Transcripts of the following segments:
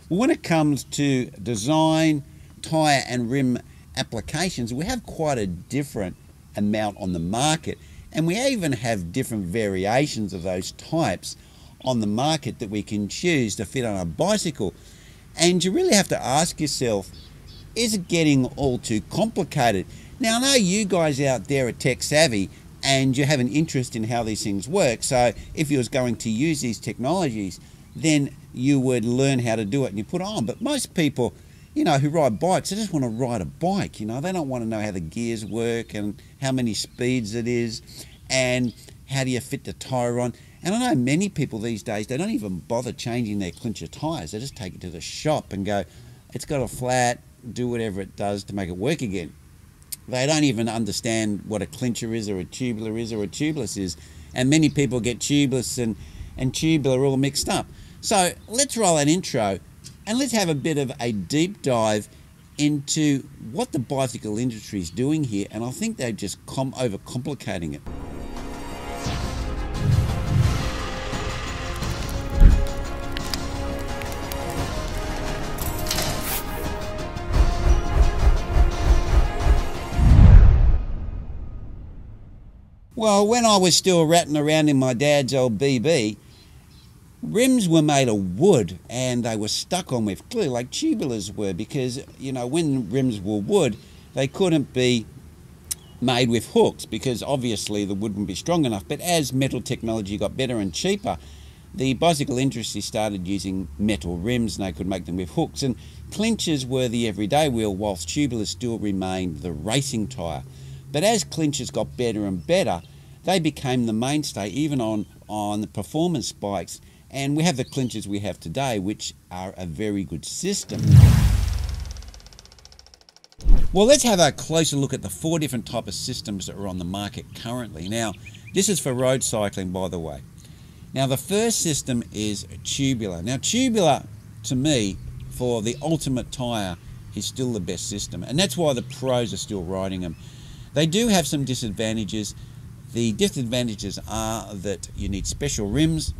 Well, when it comes to design, tyre and rim applications, we have quite a different amount on the market, and we even have different variations of those types on the market that we can choose to fit on a bicycle. And you really have to ask yourself, is it getting all too complicated? Now, I know you guys out there are tech savvy and you have an interest in how these things work, so if you was going to use these technologies, then you would learn how to do it and you put it on. But most people, you know, who ride bikes, they just want to ride a bike, you know. They don't want to know how the gears work and how many speeds it is and how do you fit the tyre on. And I know many people these days, they don't even bother changing their Clincher tyres. They just take it to the shop and go, it's got a flat, do whatever it does to make it work again. They don't even understand what a Clincher is or a Tubular is or a Tubeless is. And many people get Tubeless and Tubular all mixed up. So let's roll an intro and let's have a bit of a deep dive into what the bicycle industry is doing here. And I think they're just overcomplicating it. Well, when I was still ratting around in my dad's old BB, rims were made of wood and they were stuck on with glue like Tubulars were, because, you know, when rims were wood, they couldn't be made with hooks because obviously the wood wouldn't be strong enough. But as metal technology got better and cheaper, the bicycle industry started using metal rims and they could make them with hooks. And Clinchers were the everyday wheel, whilst Tubulars still remained the racing tyre. But as Clinchers got better and better, they became the mainstay even on the performance bikes. And we have the Clinchers we have today, which are a very good system. Well, let's have a closer look at the 4 different types of systems that are on the market currently. Now, this is for road cycling, by the way. Now, the first system is Tubular. Now, Tubular, to me, for the ultimate tyre, is still the best system. And that's why the pros are still riding them. They do have some disadvantages. The disadvantages are that you need special rims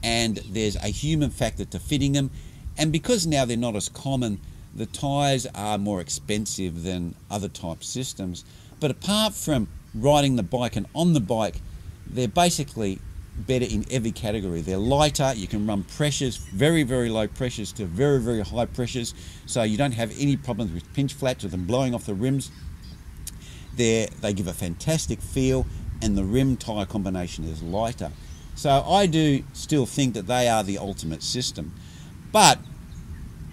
and there's a human factor to fitting them. And because now they're not as common, the tyres are more expensive than other type systems. But apart from riding the bike and on the bike, they're basically better in every category. They're lighter, you can run pressures, very, very low pressures to very, very high pressures, so you don't have any problems with pinch flats or them blowing off the rims. They give a fantastic feel and the rim tyre combination is lighter. So I do still think that they are the ultimate system. But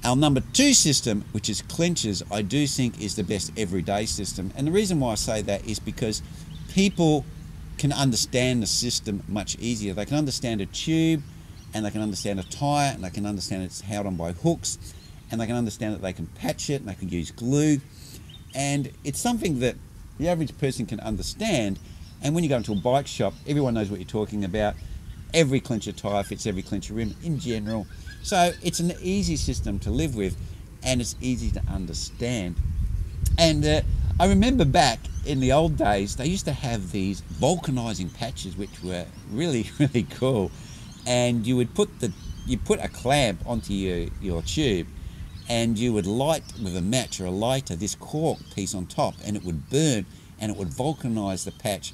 our number 2 system, which is Clinchers, I do think is the best everyday system. And the reason why I say that is because people can understand the system much easier. They can understand a tube and they can understand a tyre and they can understand it's held on by hooks and they can understand that they can patch it and they can use glue. And it's something that the average person can understand, and when you go into a bike shop, everyone knows what you're talking about. Every Clincher tyre fits every Clincher rim in general. So it's an easy system to live with and it's easy to understand. And I remember back in the old days, they used to have these vulcanizing patches which were really, really cool. And you would put a clamp onto your tube and you would light with a match or a lighter this cork piece on top and it would burn and it would vulcanize the patch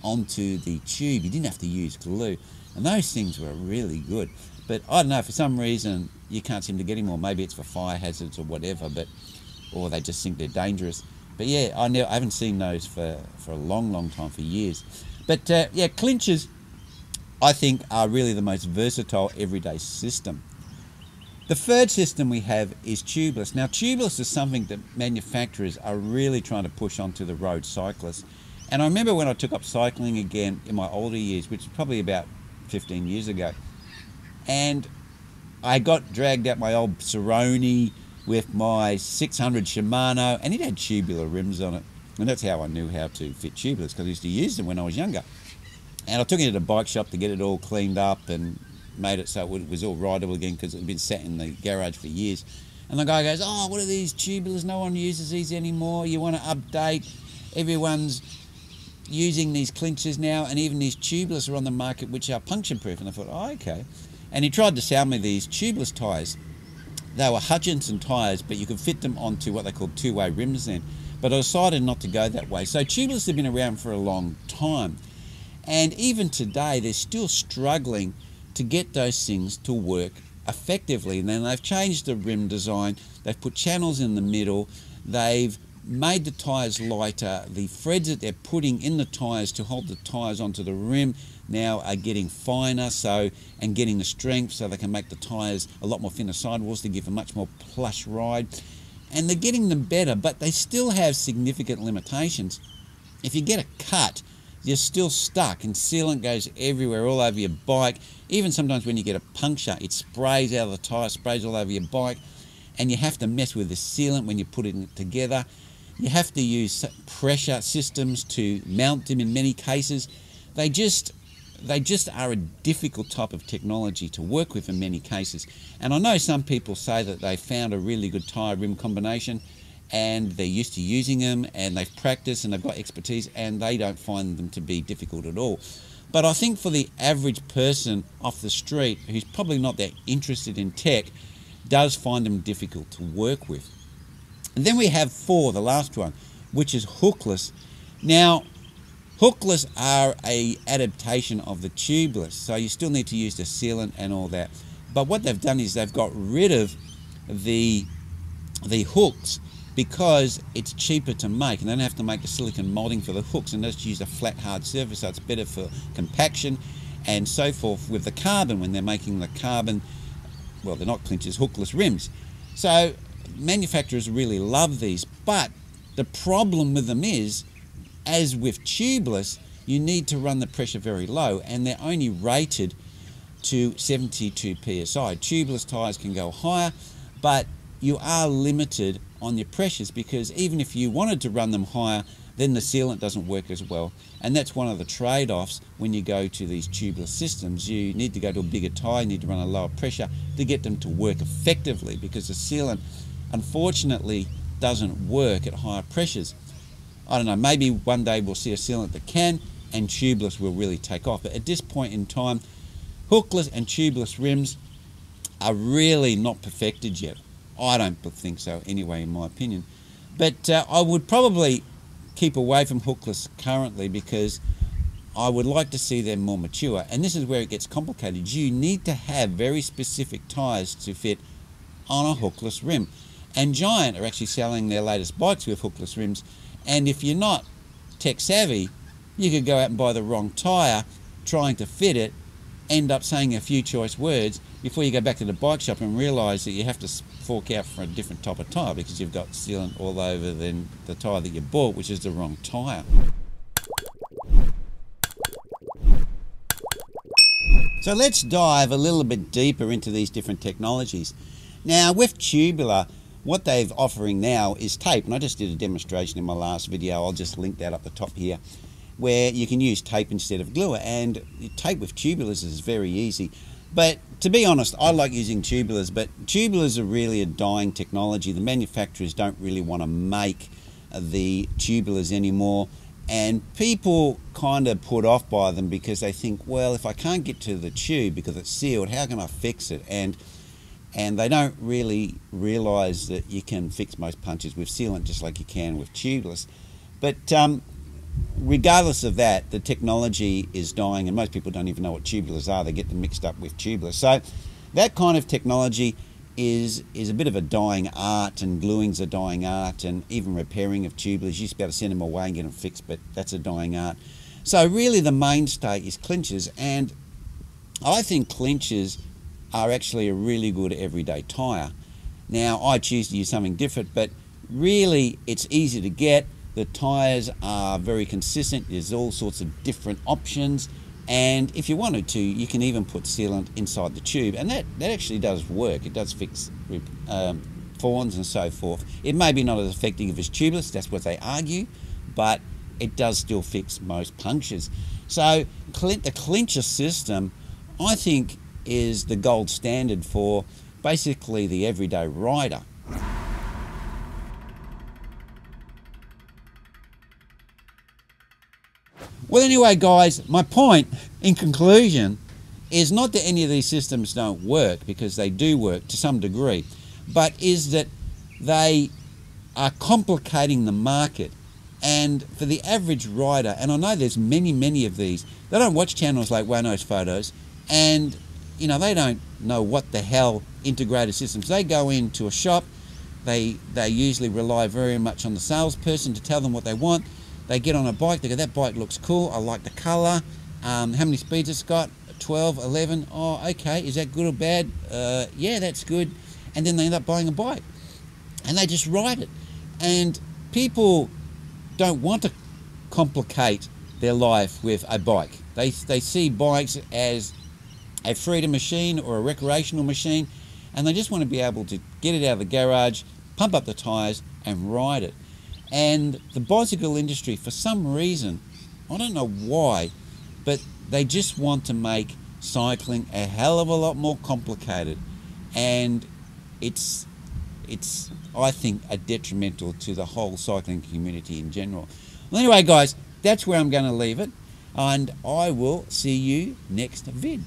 onto the tube. You didn't have to use glue. And those things were really good. But I don't know, for some reason you can't seem to get any more. Maybe it's for fire hazards or whatever, or they just think they're dangerous. But yeah, I haven't seen those for a long, long time, for years. But yeah, Clinchers I think are really the most versatile everyday system. The third system we have is Tubeless. Now, Tubeless is something that manufacturers are really trying to push onto the road cyclists. And I remember when I took up cycling again in my older years, which is probably about 15 years ago, and I got dragged out my old Cerrone with my 600 Shimano, and it had tubular rims on it. And that's how I knew how to fit Tubeless, because I used to use them when I was younger. And I took it to the bike shop to get it all cleaned up and made it so it was all rideable again, because it had been sat in the garage for years. And the guy goes, "Oh, what are these Tubulars? No one uses these anymore. You want to update? Everyone's using these Clinchers now, and even these Tubeless are on the market which are puncture proof." And I thought, oh, okay. And he tried to sell me these Tubeless tyres. they were Hutchinson tyres, but you could fit them onto what they called two-way rims then. But I decided not to go that way. So tubeless have been around for a long time. And even today, they're still struggling to get those things to work effectively. And then they've changed the rim design. They've put channels in the middle. They've made the tyres lighter. The threads that they're putting in the tyres to hold the tyres onto the rim now are getting finer, and getting the strength so they can make the tyres a lot more thinner sidewalls to give a much more plush ride. And they're getting them better, but they still have significant limitations. If you get a cut, you're still stuck, and sealant goes everywhere, all over your bike. Even sometimes when you get a puncture, it sprays out of the tyre, sprays all over your bike, and you have to mess with the sealant when you put it together. You have to use pressure systems to mount them in many cases. They just are a difficult type of technology to work with in many cases. And I know some people say that they found a really good tyre rim combination and they're used to using them and they've practiced and they've got expertise and they don't find them to be difficult at all. But I think for the average person off the street who's probably not that interested in tech, does find them difficult to work with. And then we have 4, the last one, which is hookless. Now, hookless are a adaptation of the tubeless, so you still need to use the sealant and all that. But what they've done is they've got rid of the hooks because it's cheaper to make, and they don't have to make the silicone molding for the hooks, and just use a flat hard surface, so it's better for compaction and so forth with the carbon when they're making the carbon, well, they're not Clinchers, hookless rims. So manufacturers really love these, but the problem with them is, as with tubeless, you need to run the pressure very low, and they're only rated to 72 psi. Tubeless tyres can go higher, but you are limited on your pressures, because even if you wanted to run them higher, then the sealant doesn't work as well. And that's one of the trade-offs when you go to these tubeless systems. You need to go to a bigger tyre, you need to run a lower pressure to get them to work effectively, because the sealant, unfortunately, doesn't work at higher pressures. I don't know, maybe one day we'll see a sealant that can, and tubeless will really take off. But at this point in time, hookless and tubeless rims are really not perfected yet. I don't think so anyway, in my opinion. But I would probably keep away from hookless currently, because I would like to see them more mature. And this is where it gets complicated. You need to have very specific tyres to fit on a hookless rim. And Giant are actually selling their latest bikes with hookless rims. And if you're not tech savvy, you could go out and buy the wrong tyre, trying to fit it, end up saying a few choice words before you go back to the bike shop and realise that you have to fork out for a different type of tyre because you've got sealant all over the tyre that you bought, which is the wrong tyre. So let's dive a little bit deeper into these different technologies. Now with Tubular, what they're offering now is tape, and I just did a demonstration in my last video. I'll just link that up the top here, where you can use tape instead of glue, and tape with tubulars is very easy. But to be honest, I like using tubulars, but tubulars are really a dying technology. The manufacturers don't really want to make the tubulars anymore, and people kind of put off by them because they think, well, if I can't get to the tube because it's sealed, how can I fix it? And they don't really realise that you can fix most punches with sealant just like you can with tubeless. But regardless of that, the technology is dying, and most people don't even know what tubulars are. They get them mixed up with tubeless. So that kind of technology is a bit of a dying art, and gluing's a dying art, and even repairing of tubulars. You used to be able to send them away and get them fixed, but that's a dying art. So really the mainstay is clinchers, and I think clinchers are actually a really good everyday tyre. Now I choose to use something different, but really it's easy to get. The tyres are very consistent. There's all sorts of different options, and if you wanted to, you can even put sealant inside the tube, and that actually does work. It does fix fawns and so forth. It may be not as effective as tubeless, that's what they argue, but it does still fix most punctures. So the Clincher system, I think, is the gold standard for basically the everyday rider. Well, anyway, guys, my point in conclusion is not that any of these systems don't work, because they do work to some degree, but is that they are complicating the market. And for the average rider, and I know there's many of these, they don't watch channels like Waynos Fotos, and you know, they don't know what the hell integrated systems. They go into a shop, they usually rely very much on the salesperson to tell them what they want. They get on a bike, they go, that bike looks cool, I like the colour, how many speeds it's got, 12, 11, oh okay, is that good or bad? Yeah, that's good. And then they end up buying a bike, and they just ride it. And people don't want to complicate their life with a bike. They see bikes as a freedom machine or a recreational machine, and they just want to be able to get it out of the garage, pump up the tyres and ride it. And the bicycle industry, for some reason, I don't know why, but they just want to make cycling a hell of a lot more complicated, and it's I think detrimental to the whole cycling community in general. Well, anyway guys, that's where I'm going to leave it, and I will see you next vid.